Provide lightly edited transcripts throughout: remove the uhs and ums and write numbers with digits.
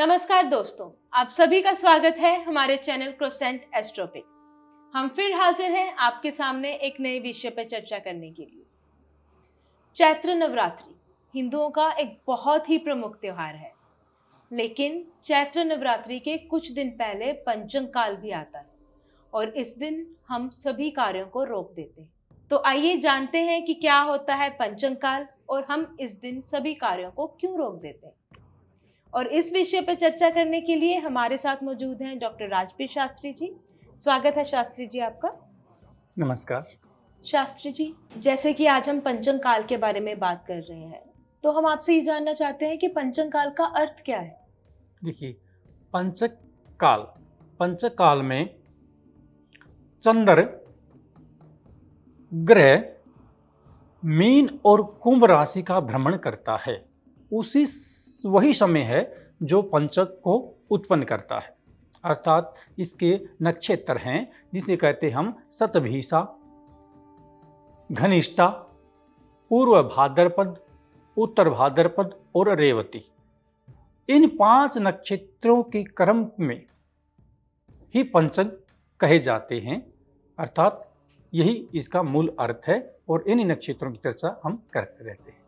नमस्कार दोस्तों, आप सभी का स्वागत है हमारे चैनल क्रोसेंट एस्ट्रो पे। हम फिर हाजिर हैं आपके सामने एक नए विषय पर चर्चा करने के लिए। चैत्र नवरात्रि हिंदुओं का एक बहुत ही प्रमुख त्योहार है, लेकिन चैत्र नवरात्रि के कुछ दिन पहले पंचम काल भी आता है और इस दिन हम सभी कार्यों को रोक देते हैं। तो आइए जानते हैं कि क्या होता है पंचम काल और हम इस दिन सभी कार्यों को क्यों रोक देते हैं। और इस विषय पर चर्चा करने के लिए हमारे साथ मौजूद हैं डॉक्टर राजपीर शास्त्री जी। स्वागत है शास्त्री जी आपका। नमस्कार। शास्त्री जी, जैसे कि आज हम पंचम काल के बारे में बात कर रहे हैं, तो हम आपसे ये जानना चाहते हैं कि पंचम काल का अर्थ क्या है। देखिए, पंचक काल में चंद्र ग्रह मीन और कुंभ राशि का भ्रमण करता है। वही समय है जो पंचक को उत्पन्न करता है, अर्थात इसके नक्षत्र हैं जिसे कहते हम शतभिषा, घनिष्ठा, पूर्व भाद्रपद, उत्तर भाद्रपद और रेवती। इन 5 नक्षत्रों के क्रम में ही पंचक कहे जाते हैं, अर्थात यही इसका मूल अर्थ है और इन नक्षत्रों की चर्चा हम करते रहते हैं।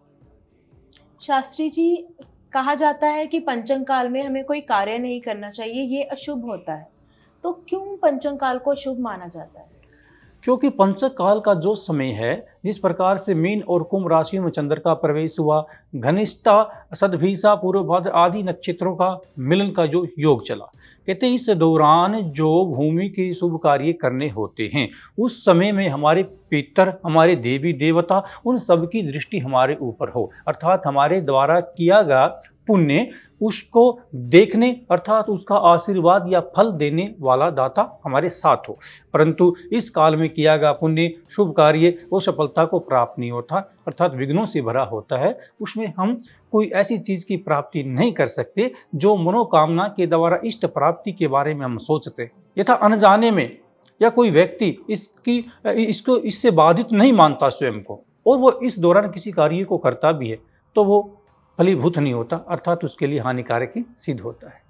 शास्त्री जी, कहा जाता है कि पंचम काल में हमें कोई कार्य नहीं करना चाहिए, ये अशुभ होता है। तो क्यों पंचम काल को शुभ माना जाता है? क्योंकि पंचक काल का जो समय है, जिस प्रकार से मीन और कुंभ राशियों में चंद्र का प्रवेश हुआ, घनिष्ठा, शतभिषा, पूर्व भाद्र आदि नक्षत्रों का मिलन का जो योग चला, कहते इस दौरान जो भूमि के शुभ कार्य करने होते हैं, उस समय में हमारे पितर, हमारे देवी देवता, उन सब की दृष्टि हमारे ऊपर हो, अर्थात हमारे द्वारा किया गया पुण्य उसको देखने, अर्थात उसका आशीर्वाद या फल देने वाला दाता हमारे साथ हो। परंतु इस काल में किया गया पुण्य, शुभ कार्य वो सफलता को प्राप्त नहीं होता, अर्थात विघ्नों से भरा होता है। उसमें हम कोई ऐसी चीज़ की प्राप्ति नहीं कर सकते जो मनोकामना के द्वारा इष्ट प्राप्ति के बारे में हम सोचते, यथा अनजाने में या कोई व्यक्ति इससे बाधित नहीं मानता स्वयं को, और वो इस दौरान किसी कार्य को करता भी है, तो वो फलीभूत नहीं होता, अर्थात उसके लिए हानिकारक ही सिद्ध होता है।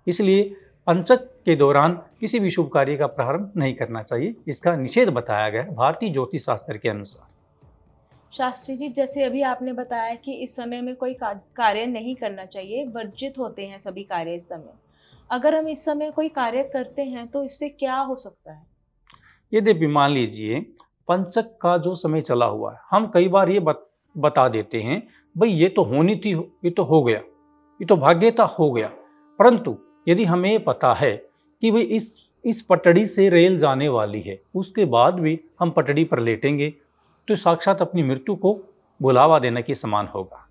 इसलिए पंचक के दौरान किसी भी शुभ कार्य का प्रारंभ नहीं करना चाहिए, इसका निषेध बताया गया है भारतीय ज्योतिष शास्त्र के अनुसार। शास्त्री जी, जैसे अभी आपने बताया कि इस समय में कोई कार्य नहीं करना चाहिए, वर्जित होते हैं सभी कार्य इस समय। अगर हम इस समय कोई कार्य करते हैं तो इससे क्या हो सकता है? यद्यपि मान लीजिए पंचक का जो समय चला हुआ है, हम कई बार ये बता देते हैं भाई ये तो होनी थी, ये तो हो गया, ये तो भाग्यता हो गया। परंतु यदि हमें पता है कि भाई इस पटड़ी से रेल जाने वाली है, उसके बाद भी हम पटड़ी पर लेटेंगे, तो साक्षात अपनी मृत्यु को बुलावा देने के समान होगा।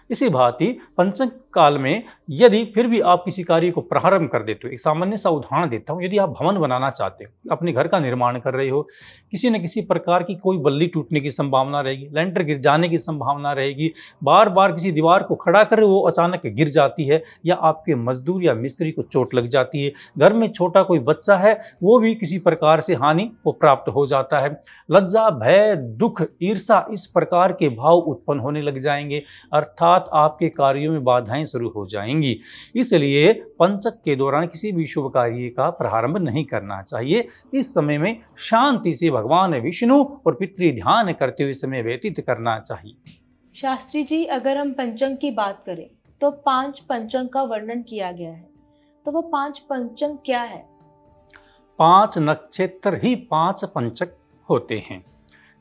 इसी भांति पंचक काल में यदि फिर भी आप किसी कार्य को प्रारंभ कर देते हो, एक सामान्य सा उदाहरण देता हूँ, यदि आप भवन बनाना चाहते हो, अपने घर का निर्माण कर रहे हो, किसी न किसी प्रकार की कोई बल्ली टूटने की संभावना रहेगी, लेंटर गिर जाने की संभावना रहेगी, बार बार किसी दीवार को खड़ा कर वो अचानक गिर जाती है, या आपके मजदूर या मिस्त्री को चोट लग जाती है, घर में छोटा कोई बच्चा है वो भी किसी प्रकार से हानि को प्राप्त हो जाता है, लज्जा, भय, दुख, ईर्षा, इस प्रकार के भाव उत्पन्न होने लग जाएंगे, अर्थात आपके कार्यों में बाधाएं शुरू हो जाएंगी। इसलिए पंचक के दौरान किसी भी शुभ कार्य का प्रारंभ नहीं करना चाहिए। इस समय में शांति से भगवान विष्णु और पितृ ध्यान करते हुए समय व्यतीत करना चाहिए। शास्त्री जी, अगर हम पंचम की बात करें तो 5 पंचम का वर्णन किया गया है, तो वो 5 पंचम क्या है? 5 नक्षत्र ही 5 पंचक होते हैं।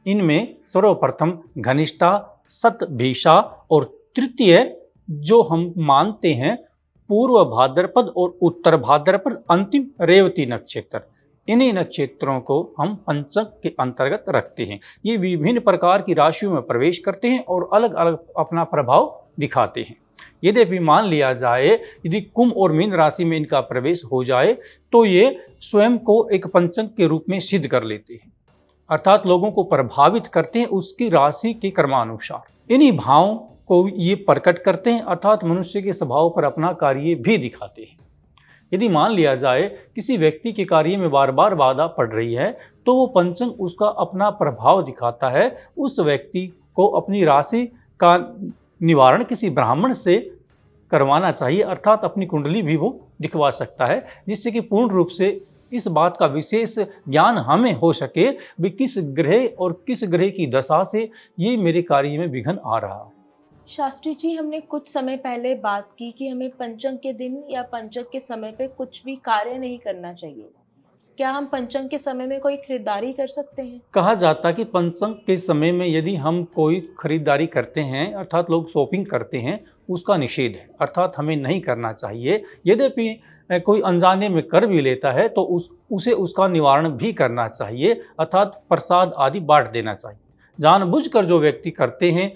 इनमें सर्वप्रथम घनिष्ठा, शतभिषा और तृतीय जो हम मानते हैं पूर्व भाद्रपद और उत्तर भाद्रपद, अंतिम रेवती नक्षत्र, इन्हीं नक्षत्रों को हम पंचक के अंतर्गत रखते हैं। ये विभिन्न प्रकार की राशियों में प्रवेश करते हैं और अलग अलग अपना प्रभाव दिखाते हैं। यद्यपि मान लिया जाए यदि कुंभ और मीन राशि में इनका प्रवेश हो जाए तो ये स्वयं को एक पंचक के रूप में सिद्ध कर लेते हैं, अर्थात लोगों को प्रभावित करते हैं उसकी राशि के क्रमानुसार। इन्हीं भावों को ये प्रकट करते हैं, अर्थात मनुष्य के स्वभाव पर अपना कार्य भी दिखाते हैं। यदि मान लिया जाए किसी व्यक्ति के कार्य में बार बार बाधा पड़ रही है तो वो पंचक उसका अपना प्रभाव दिखाता है। उस व्यक्ति को अपनी राशि का निवारण किसी ब्राह्मण से करवाना चाहिए, अर्थात अपनी कुंडली भी वो दिखवा सकता है, जिससे कि पूर्ण रूप से इस बात का विशेष ज्ञान हमें हो सके भी किस ग्रह और किस ग्रह की दशा से ये मेरे कार्य में विघ्न आ रहा है। शास्त्री जी, हमने कुछ समय पहले बात की कि हमें पंचम के दिन या पंचक के समय पे कुछ भी कार्य नहीं करना चाहिए। क्या हम पंचम के समय में कोई खरीदारी कर सकते हैं? कहा जाता है कि पंचम के समय में यदि हम कोई खरीदारी करते हैं, अर्थात लोग शॉपिंग करते हैं, उसका निषेध है, अर्थात हमें नहीं करना चाहिए। यद्यपि कोई अनजाने में कर भी लेता है तो उसे उसका निवारण भी करना चाहिए, अर्थात प्रसाद आदि बांट देना चाहिए। जानबूझकर जो व्यक्ति करते हैं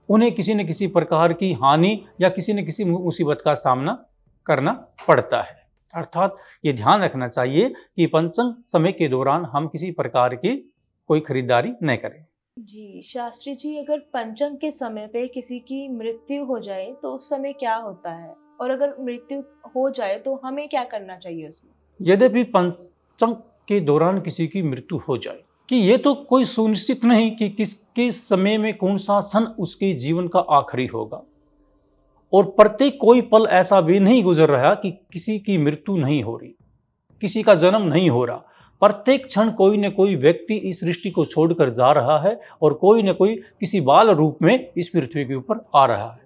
उन्हें किसी न किसी प्रकार की हानि या किसी न किसी मुसीबत का सामना करना पड़ता है। अर्थात ये ध्यान रखना चाहिए कि पंचम समय के दौरान हम किसी प्रकार की कोई खरीदारी न करें। जी शास्त्री जी, अगर पंचम के समय पे किसी की मृत्यु हो जाए तो उस समय क्या होता है, और अगर मृत्यु हो जाए तो हमें क्या करना चाहिए उसमें? यद्यपि पंचम के दौरान किसी की मृत्यु हो जाए कि ये तो कोई सुनिश्चित नहीं कि किसके समय में कौन सा क्षण उसके जीवन का आखिरी होगा, और प्रत्येक कोई पल ऐसा भी नहीं गुजर रहा कि किसी की मृत्यु नहीं हो रही, किसी का जन्म नहीं हो रहा। प्रत्येक क्षण कोई न कोई व्यक्ति इस सृष्टि को छोड़कर जा रहा है और कोई न कोई किसी बाल रूप में इस पृथ्वी के ऊपर आ रहा है।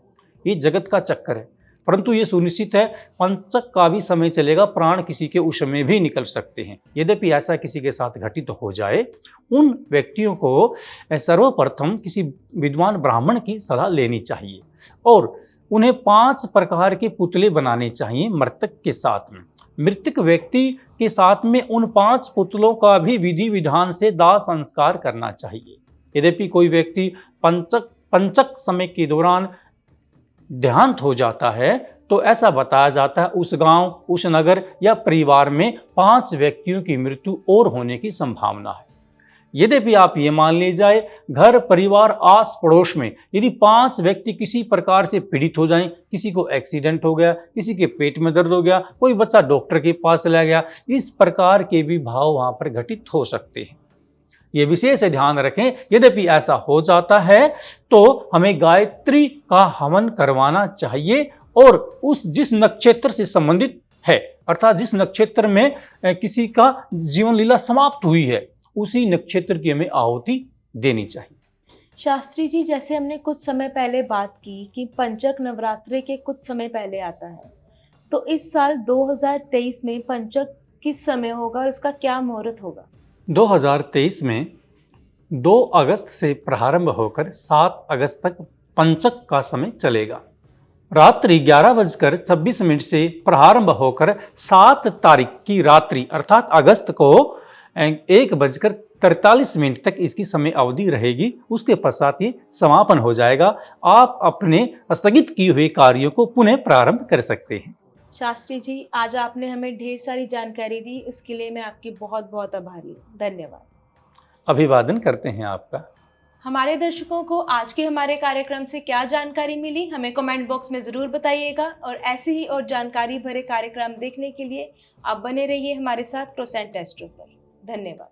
ये जगत का चक्कर है, परंतु ये सुनिश्चित है पंचक का भी समय चलेगा, प्राण किसी के उस समय भी निकल सकते हैं। यद्यपि ऐसा किसी के साथ घटित हो जाए, उन व्यक्तियों को सर्वप्रथम किसी विद्वान ब्राह्मण की सलाह लेनी चाहिए और उन्हें 5 प्रकार के पुतले बनाने चाहिए मृतक के साथ में। मृतक व्यक्ति के साथ में उन 5 पुतलों का भी विधि विधान से दाह संस्कार करना चाहिए। यद्यपि कोई व्यक्ति पंचक समय के दौरान देहांत हो जाता है तो ऐसा बताया जाता है उस गांव, उस नगर या परिवार में 5 व्यक्तियों की मृत्यु और होने की संभावना है। यद्यपि आप ये मान ले जाए घर परिवार आस पड़ोस में यदि 5 व्यक्ति किसी प्रकार से पीड़ित हो जाएं, किसी को एक्सीडेंट हो गया, किसी के पेट में दर्द हो गया, कोई बच्चा डॉक्टर के पास चला गया, इस प्रकार के भी भाव वहां पर घटित हो सकते हैं। ये विशेष ध्यान रखें। यद्यपि ऐसा हो जाता है तो हमें गायत्री का हवन करवाना चाहिए और उस जिस नक्षत्र से संबंधित है, अर्थात जिस नक्षत्र में किसी का जीवन लीला समाप्त हुई है, उसी नक्षत्र की हमें आहुति देनी चाहिए। शास्त्री जी, जैसे हमने कुछ समय पहले बात की कि पंचक नवरात्रि के कुछ समय पहले आता है, तो इस साल 2023 में पंचक किस समय होगा और इसका क्या मुहूर्त होगा? 2023 में 2 अगस्त से प्रारंभ होकर 7 अगस्त तक पंचक का समय चलेगा। रात्रि 11:26 से प्रारंभ होकर 7 तारीख की रात्रि अर्थात अगस्त को 1:43 तक इसकी समय अवधि रहेगी। उसके पश्चात ये समापन हो जाएगा। आप अपने स्थगित किए हुए कार्यों को पुनः प्रारंभ कर सकते हैं। शास्त्री जी, आज आपने हमें ढेर सारी जानकारी दी, उसके लिए मैं आपकी बहुत बहुत आभारी हूँ। धन्यवाद। अभिवादन करते हैं आपका। हमारे दर्शकों को आज के हमारे कार्यक्रम से क्या जानकारी मिली, हमें कमेंट बॉक्स में ज़रूर बताइएगा और ऐसे ही और जानकारी भरे कार्यक्रम देखने के लिए आप बने रहिए हमारे साथ क्रोसेंट एस्ट्रो पर। धन्यवाद।